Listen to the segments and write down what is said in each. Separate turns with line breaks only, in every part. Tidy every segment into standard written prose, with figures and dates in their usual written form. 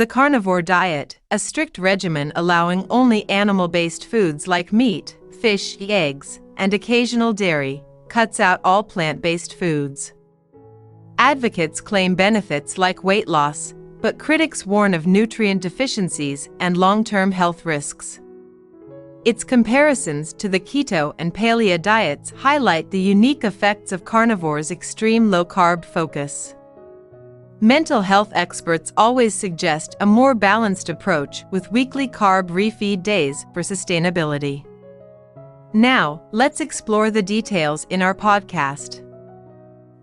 carnivore diet, a strict regimen allowing only animal-based foods like meat, fish, eggs, and occasional dairy, cuts out all plant-based foods. Advocates claim benefits like weight loss, but critics warn of nutrient deficiencies and long-term health risks. Its comparisons to the keto and paleo diets highlight the unique effects of carnivores' extreme low-carb focus. Mental health experts always suggest a more balanced approach with weekly carb refeed days for sustainability. Now, let's explore the details in our podcast.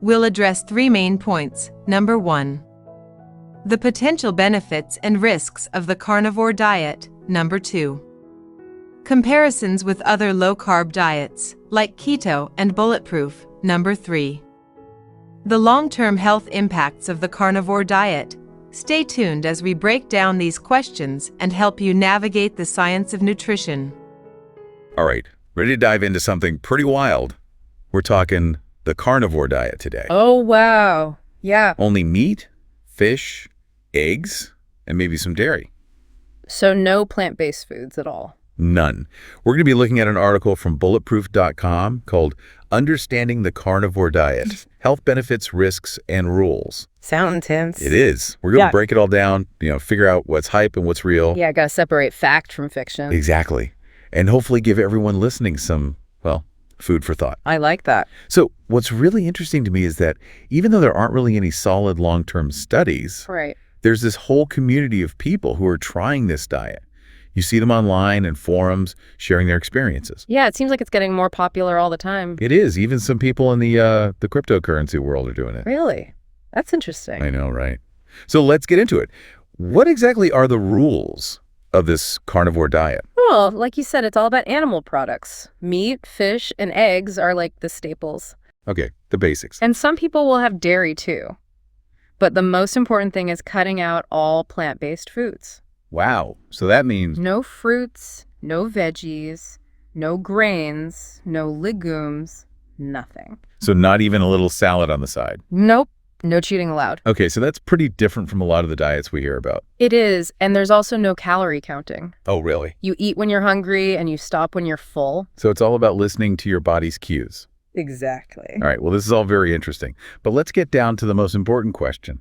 We'll address 3 main points. Number 1. The potential benefits and risks of the carnivore diet. Number 2. Comparisons with other low-carb diets, like keto and Bulletproof. Number 3. The long-term health impacts of the carnivore diet. Stay tuned as we break down these questions and help you navigate the science of nutrition.
All right, ready to dive into something pretty wild. We're talking the carnivore diet today.
Oh, wow. Yeah.
Only meat, fish, eggs, and maybe some dairy.
So no plant-based foods at all.
None. We're going to be looking at an article from Bulletproof.com called Understanding the Carnivore Diet, Health Benefits, Risks, and Rules.
Sound intense.
It is. We're going to break it all down, figure out what's hype and what's real.
Yeah, gotta separate fact from fiction.
Exactly. And hopefully give everyone listening some, food for thought.
I like that.
So what's really interesting to me is that even though there aren't really any solid long-term studies,
Right.
there's this whole community of people who are trying this diet. You see them online and forums sharing their experiences.
Yeah, it seems like it's getting more popular all the time.
It is. Even some people in the cryptocurrency world are doing it.
Really? That's interesting.
I know, right? So let's get into it. What exactly are the rules of this carnivore diet?
Well, like you said, it's all about animal products. Meat, fish, and eggs are like the staples.
Okay, the basics.
And some people will have dairy too. But the most important thing is cutting out all plant-based foods.
Wow. So that means
No fruits, no veggies, no grains, no legumes, nothing.
so not even a little salad on the side.
Nope, no cheating allowed.
Okay, so that's pretty different from a lot of the diets we hear about.
It is, and there's also no calorie counting.
Oh, really?
You eat when you're hungry and you stop when you're full.
So it's all about listening to your body's cues.
Exactly.
All right, well, this is all very interesting. But let's get down to the most important question.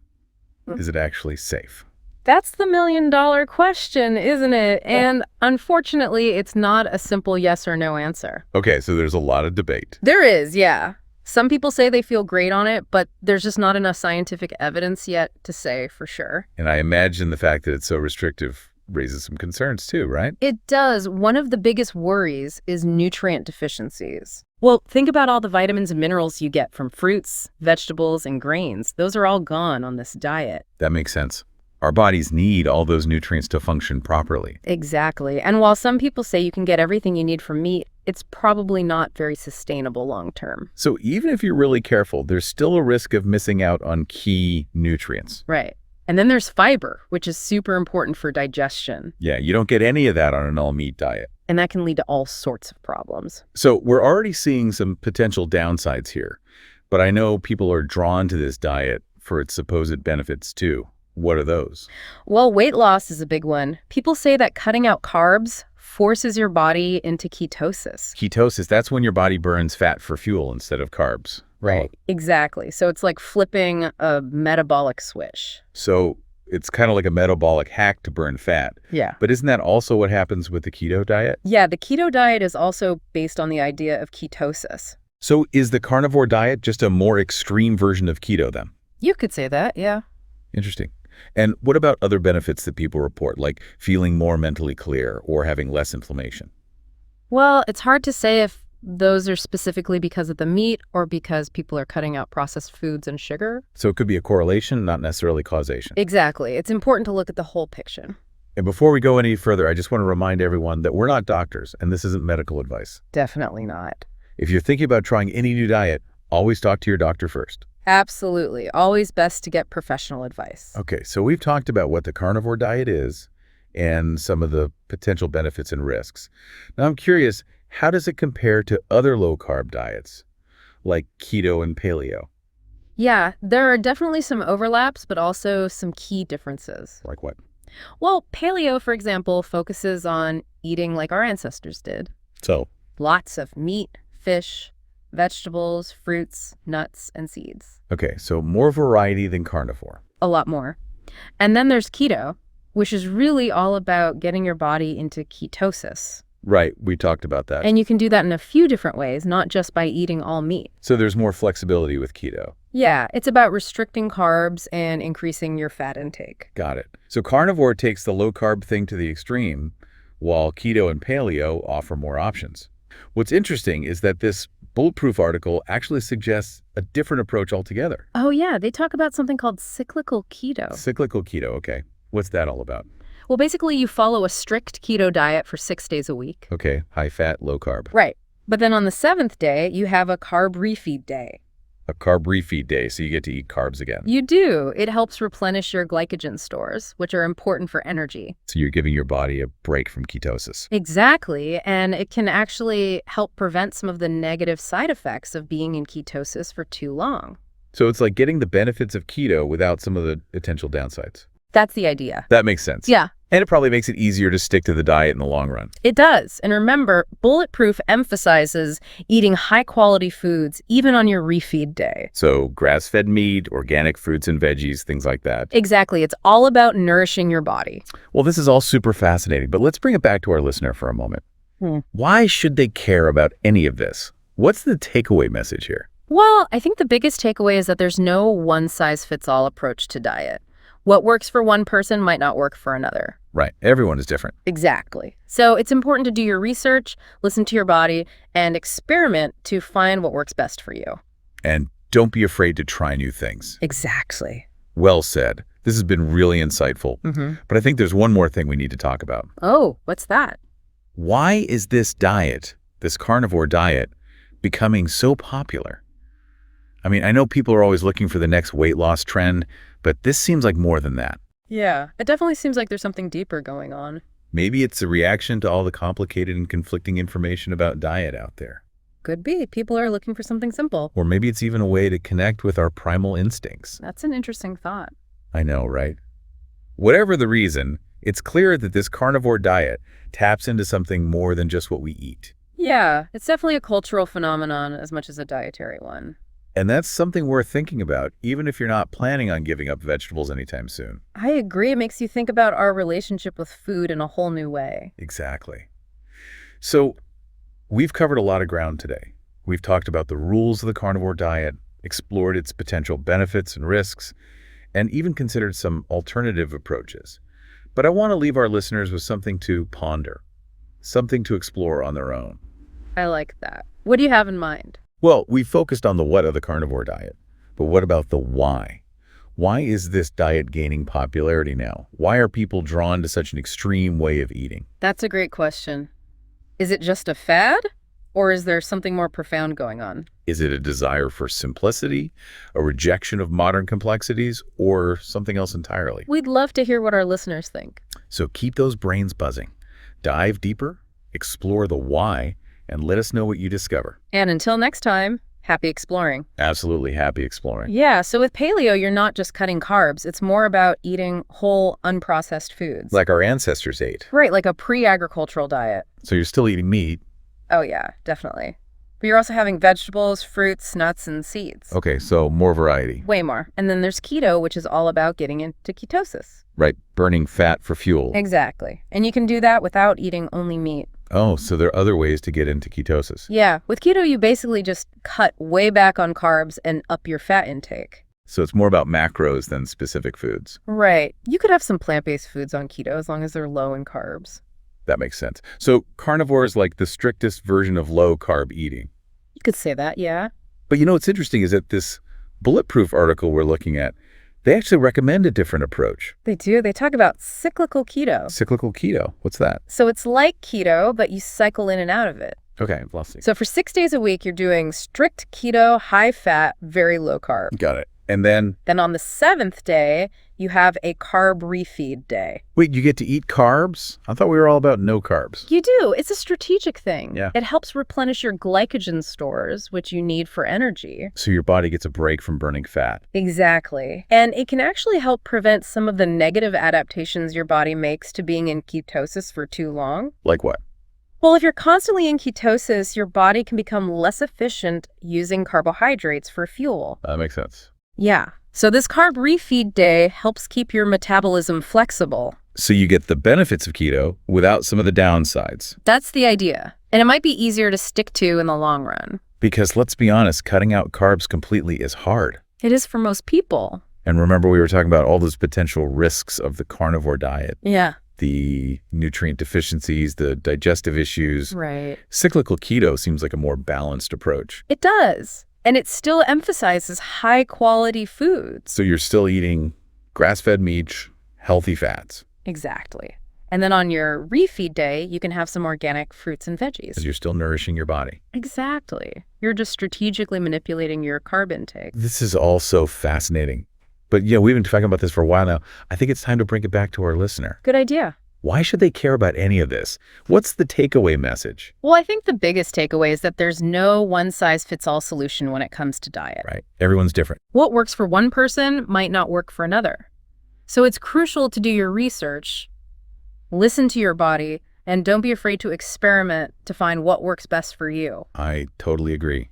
Is it actually safe?
That's the million-dollar question, isn't it? And unfortunately, it's not a simple yes or no answer.
Okay, so there's a lot of debate.
There is, yeah. Some people say they feel great on it, but there's just not enough scientific evidence yet to say for sure.
And I imagine the fact that it's so restrictive raises some concerns too, right?
It does. One of the biggest worries is nutrient deficiencies. Well, think about all the vitamins and minerals you get from fruits, vegetables, and grains. Those are all gone on this diet.
That makes sense. Our bodies need all those nutrients to function properly.
Exactly. And while some people say you can get everything you need from meat, it's probably not very sustainable long term.
So even if you're really careful, there's still a risk of missing out on key nutrients.
Right. And then there's fiber, which is super important for digestion.
Yeah, you don't get any of that on an all-meat diet.
And that can lead to all sorts of problems.
So we're already seeing some potential downsides here, but I know people are drawn to this diet for its supposed benefits too. What are those?
Well, weight loss is a big one. People say that cutting out carbs forces your body into ketosis.
Ketosis, that's when your body burns fat for fuel instead of carbs.
Right. Exactly. So it's like flipping a metabolic switch.
So it's kind of like a metabolic hack to burn fat.
Yeah.
But isn't that also what happens with the keto diet?
Yeah, the keto diet is also based on the idea of ketosis.
So is the carnivore diet just a more extreme version of keto then?
You could say that, yeah.
Interesting. And what about other benefits that people report, like feeling more mentally clear or having less inflammation?
Well, it's hard to say if those are specifically because of the meat or because people are cutting out processed foods and sugar.
So it could be a correlation, not necessarily causation.
Exactly. It's important to look at the whole picture.
And before we go any further, I just want to remind everyone that we're not doctors and this isn't medical advice.
Definitely not.
If you're thinking about trying any new diet, always talk to your doctor first.
Absolutely. Always best to get professional advice.
Okay, so we've talked about what the carnivore diet is and some of the potential benefits and risks. Now I'm curious, how does it compare to other low-carb diets like keto and paleo?
Yeah, there are definitely some overlaps, but also some key differences.
Like what?
Well, paleo, for example, focuses on eating like our ancestors did.
So,
Lots of meat, fish, vegetables, fruits, nuts, and seeds.
okay, so more variety than carnivore.
A lot more. And then there's keto, which is really all about getting your body into ketosis.
Right, we talked about that.
And you can do that in a few different ways, not just by eating all meat.
So there's more flexibility with keto.
Yeah, it's about restricting carbs and increasing your fat intake.
Got it. So carnivore takes the low-carb thing to the extreme, while keto and paleo offer more options. What's interesting is that this Bulletproof article actually suggests a different approach altogether.
Oh yeah, they talk about something called cyclical keto.
Cyclical keto, okay. What's that all about?
Well, basically you follow a strict keto diet for 6 days a week.
Okay, high fat, low carb.
Right. But then on the 7th day, you have a carb refeed day.
A carb refeed day, so you get to eat carbs again.
You do. It helps replenish your glycogen stores, which are important for energy.
So you're giving your body a break from ketosis.
Exactly. And it can actually help prevent some of the negative side effects of being in ketosis for too long.
So it's like getting the benefits of keto without some of the potential downsides.
That's the idea.
That makes sense.
Yeah.
And it probably makes it easier to stick to the diet in the long run.
It does. And remember, Bulletproof emphasizes eating high-quality foods even on your refeed day.
So grass-fed meat, organic fruits and veggies, things like that.
Exactly. It's all about nourishing your body.
Well, this is all super fascinating, but let's bring it back to our listener for a moment. Why should they care about any of this? What's the takeaway message here?
Well, I think the biggest takeaway is that there's no one-size-fits-all approach to diet. What works for one person might not work for another.
Right. Everyone is different.
Exactly. So it's important to do your research, listen to your body, and experiment to find what works best for you.
And don't be afraid to try new things.
Exactly.
Well said. This has been really insightful. But I think there's one more thing we need to talk about.
Oh, what's that?
Why is this diet, this carnivore diet, becoming so popular? I mean, I know people are always looking for the next weight loss trend, but this seems like more than that.
Yeah, it definitely seems like there's something deeper going on.
Maybe it's a reaction to all the complicated and conflicting information about diet out there.
Could be. People are looking for something simple.
Or maybe it's even a way to connect with our primal instincts.
That's an interesting thought.
I know, right? Whatever the reason, it's clear that this carnivore diet taps into something more than just what we eat.
Yeah, it's definitely a cultural phenomenon as much as a dietary one.
And that's something worth thinking about, even if you're not planning on giving up vegetables anytime soon.
I agree. It makes you think about our relationship with food in a whole new way.
Exactly. So we've covered a lot of ground today. We've talked about the rules of the carnivore diet, explored its potential benefits and risks, and even considered some alternative approaches. But I want to leave our listeners with something to ponder, something to explore on their own.
I like that. What do you have in mind?
Well, we focused on the what of the carnivore diet, but what about the why? Why is this diet gaining popularity now? Why are people drawn to such an extreme way of eating?
That's a great question. Is it just a fad, or is there something more profound going on?
Is it a desire for simplicity, a rejection of modern complexities, or something else entirely?
We'd love to hear what our listeners think.
So keep those brains buzzing. Dive deeper, explore the why, and let us know what you discover.
And until next time, happy exploring.
Absolutely happy exploring.
Yeah, so with paleo, you're not just cutting carbs. It's more about eating whole, unprocessed foods.
Like our ancestors ate.
Right, like a pre-agricultural diet.
So you're still eating meat.
Oh yeah, definitely. But you're also having vegetables, fruits, nuts, and seeds.
Okay, so more variety.
Way more. And then there's keto, which is all about getting into ketosis.
Right, burning fat for fuel.
Exactly. And you can do that without eating only meat.
Oh, so there are other ways to get into ketosis.
Yeah, with keto, you basically just cut way back on carbs and up your fat intake.
So it's more about macros than specific foods.
Right. You could have some plant-based foods on keto as long as they're low in carbs.
That makes sense. So carnivore is like the strictest version of low-carb eating.
You could say that, yeah.
But you know what's interesting is that this Bulletproof article we're looking at, they actually recommend a different approach.
They do. They talk about cyclical keto.
Cyclical keto. What's that?
So it's like keto, but you cycle in and out of it.
Okay, let's see.
So for 6 days a week, you're doing strict keto, high fat, very low carb.
Got it. And then
Then on the 7th day, You have a carb refeed day.
Wait, you get to eat carbs? I thought we were all about no carbs.
You do. It's a strategic thing.
Yeah.
It helps replenish your glycogen stores, which you need for energy.
So your body gets a break from burning fat.
Exactly. And it can actually help prevent some of the negative adaptations your body makes to being in ketosis for too long.
Like what?
Well, if you're constantly in ketosis, your body can become less efficient using carbohydrates for fuel.
That makes sense.
Yeah. So this carb refeed day helps keep your metabolism flexible.
So you get the benefits of keto without some of the downsides.
That's the idea. And it might be easier to stick to in the long run.
Because let's be honest, cutting out carbs completely is hard.
It is for most people.
And remember, we were talking about all those potential risks of the carnivore diet.
Yeah.
The nutrient deficiencies, the digestive issues.
Right.
Cyclical keto seems like a more balanced approach.
It does. And it still emphasizes high-quality foods.
So you're still eating grass-fed meat, healthy fats.
Exactly. And then on your refeed day, you can have some organic fruits and veggies.
Because you're still nourishing your body.
Exactly. You're just strategically manipulating your carb intake.
This is all so fascinating. But, we've been talking about this for a while now. I think it's time to bring it back to our listener.
Good idea.
Why should they care about any of this? What's the takeaway message?
Well, I think the biggest takeaway is that there's no one-size-fits-all solution when it comes to diet.
Right. Everyone's different.
What works for one person might not work for another. So it's crucial to do your research, listen to your body, and don't be afraid to experiment to find what works best for you.
I totally agree.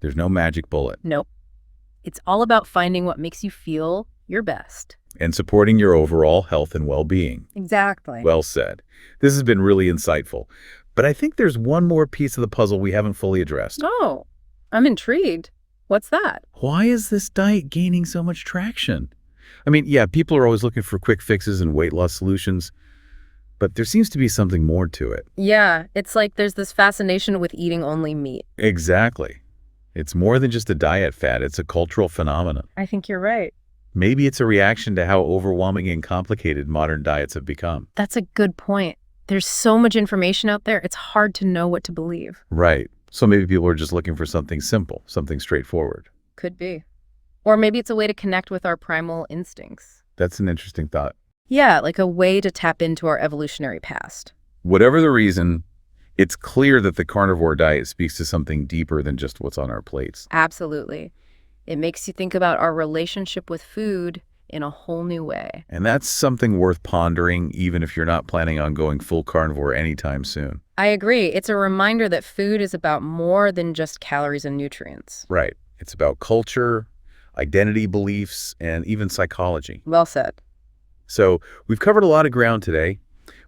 There's no magic bullet.
Nope. It's all about finding what makes you feel your best.
And supporting your overall health and well-being.
Exactly.
Well said. This has been really insightful. But I think there's one more piece of the puzzle we haven't fully addressed.
Oh, I'm intrigued. What's that?
Why is this diet gaining so much traction? I mean, yeah, people are always looking for quick fixes and weight loss solutions, but there seems to be something more to it.
Yeah, it's like there's this fascination with eating only meat.
Exactly. It's more than just a diet fad. It's a cultural phenomenon.
I think you're right.
Maybe it's a reaction to how overwhelming and complicated modern diets have become.
That's a good point. There's so much information out there, it's hard to know what to believe.
Right. So maybe people are just looking for something simple, something straightforward.
Could be. Or maybe it's a way to connect with our primal instincts.
That's an interesting thought.
Yeah, like a way to tap into our evolutionary past.
Whatever the reason, it's clear that the carnivore diet speaks to something deeper than just what's on our plates.
Absolutely. It makes you think about our relationship with food in a whole new way.
And that's something worth pondering, even if you're not planning on going full carnivore anytime soon.
I agree. It's a reminder that food is about more than just calories and nutrients.
Right. It's about culture, identity beliefs, and even psychology.
Well said.
So we've covered a lot of ground today.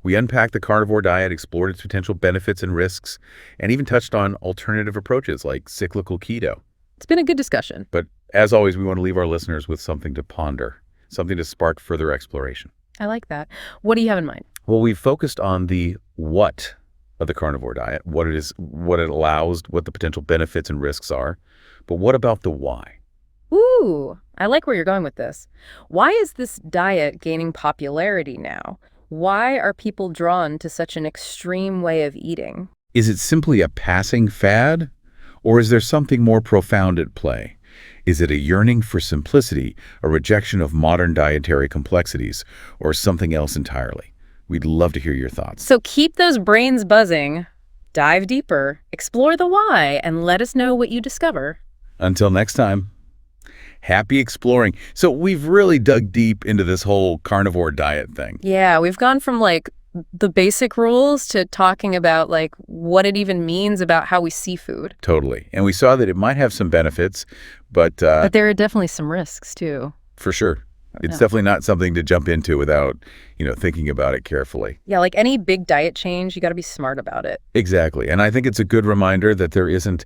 We unpacked the carnivore diet, explored its potential benefits and risks, and even touched on alternative approaches like cyclical keto.
It's been a good discussion.
But as always, we want to leave our listeners with something to ponder, something to spark further exploration.
I like that. What do you have in mind?
Well, we've focused on the what of the carnivore diet, what it is, what it allows, what the potential benefits and risks are. But what about the why?
Ooh, I like where you're going with this. Why is this diet gaining popularity now? Why are people drawn to such an extreme way of eating?
Is it simply a passing fad? Or is there something more profound at play? Is it a yearning for simplicity, a rejection of modern dietary complexities, or something else entirely? We'd love to hear your thoughts.
So keep those brains buzzing, dive deeper, explore the why, and let us know what you discover.
Until next time, happy exploring. So we've really dug deep into this whole carnivore diet thing.
Yeah, we've gone from the basic rules to talking about what it even means about how we see food.
Totally. And we saw that it might have some benefits, but
there are definitely some risks too.
For sure. It's definitely not something to jump into without, thinking about it carefully.
Yeah, like any big diet change, you got to be smart about it.
Exactly. And I think it's a good reminder that there isn't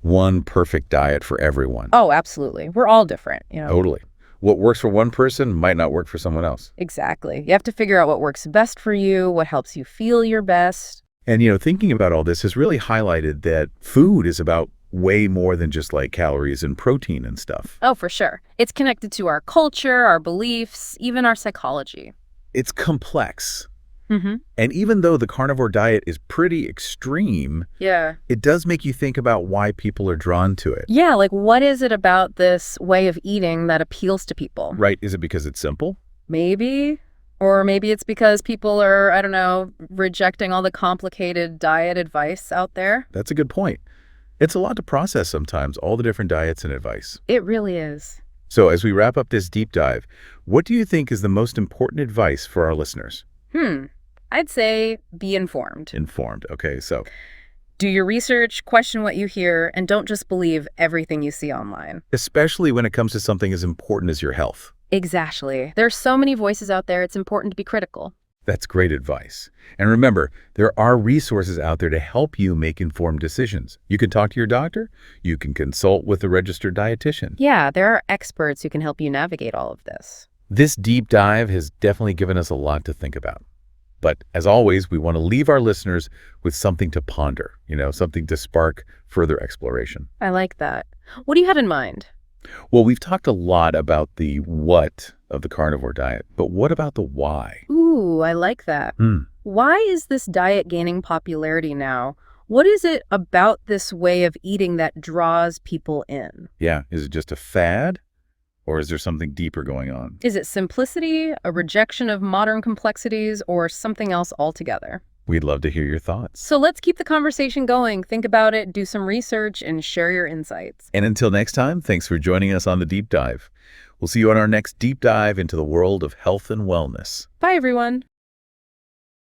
one perfect diet for everyone.
Oh, absolutely. We're all different,
Totally. What works for one person might not work for someone else.
Exactly. You have to figure out what works best for you, what helps you feel your best.
And, thinking about all this has really highlighted that food is about way more than just calories and protein and stuff.
Oh, for sure. It's connected to our culture, our beliefs, even our psychology.
It's complex. And even though the carnivore diet is pretty extreme,
Yeah.
it does make you think about why people are drawn to it.
Yeah, like what is it about this way of eating that appeals to people?
Right? Is it because it's simple?
Maybe. Or maybe it's because people are, I don't know, rejecting all the complicated diet advice out there.
That's a good point. It's a lot to process sometimes, all the different diets and advice.
It really is.
So as we wrap up this deep dive, what do you think is the most important advice for our listeners?
I'd say be informed.
Informed. Okay, so
Do your research, question what you hear, and don't just believe everything you see online.
especially when it comes to something as important as your health.
Exactly. There's so many voices out there, it's important to be critical.
That's great advice. And remember, there are resources out there to help you make informed decisions. You can talk to your doctor. You can consult with a registered dietitian.
Yeah, there are experts who can help you navigate all of this.
This deep dive has definitely given us a lot to think about. But as always, we want to leave our listeners with something to ponder, something to spark further exploration.
I like that. What do you have in mind?
Well, we've talked a lot about the what of the carnivore diet, but what about the why?
Ooh, I like that. Why is this diet gaining popularity now? What is it about this way of eating that draws people in?
Yeah, is it just a fad? Or is there something deeper going on?
Is it simplicity, a rejection of modern complexities, or something else altogether?
We'd love to hear your thoughts.
So let's keep the conversation going. Think about it, do some research, and share your insights.
And until next time, thanks for joining us on the Deep Dive. We'll see you on our next deep dive into the world of health and wellness.
Bye, everyone.